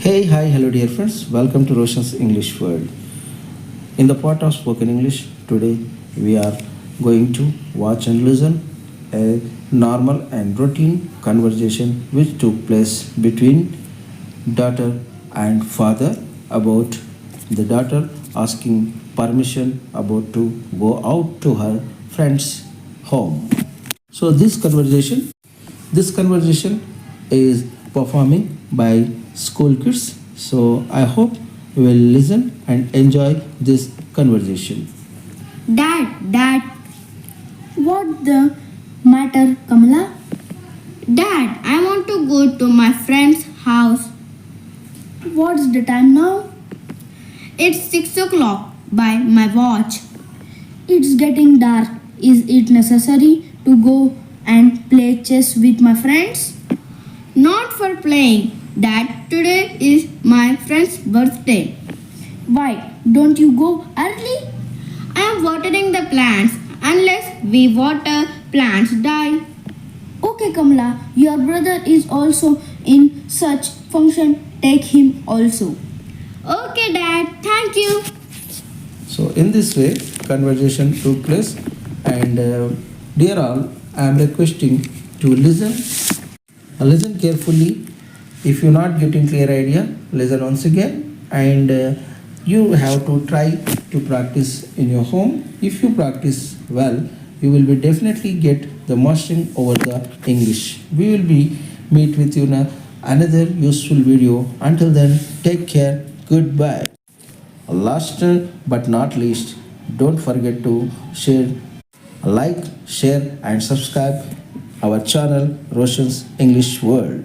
Hey, hi, hello, dear friends. Welcome to Roshan's English World. In the part of spoken English, today we are going to watch and listen a normal and routine conversation which took place between daughter and father about the daughter asking permission about to go out to her friend's home. So this conversation is performing by school kids. So I hope you will listen and enjoy this conversation. Dad, what the matter, Kamala? Dad, I want to go to my friend's house. What's the time now? It's 6 o'clock by my watch. It's getting dark. Is it necessary to go and play chess with my friends? Not for playing. Dad, today is my friend's birthday. Why don't you go early? I am watering the plants. Unless we water, plants die. Okay, Kamala, your brother is also in such function. Take him also. Okay, Dad. Thank you. So in this way, conversation took place, and dear all, I am requesting to listen carefully. If you're not getting clear idea, listen once again, and you have to try to practice in your home. If you practice well, you will be definitely get the mastering over the English. We will be meet with you in another useful video. Until then, take care. Goodbye. Last but not least, don't forget to share, and subscribe our channel Roshan's English World.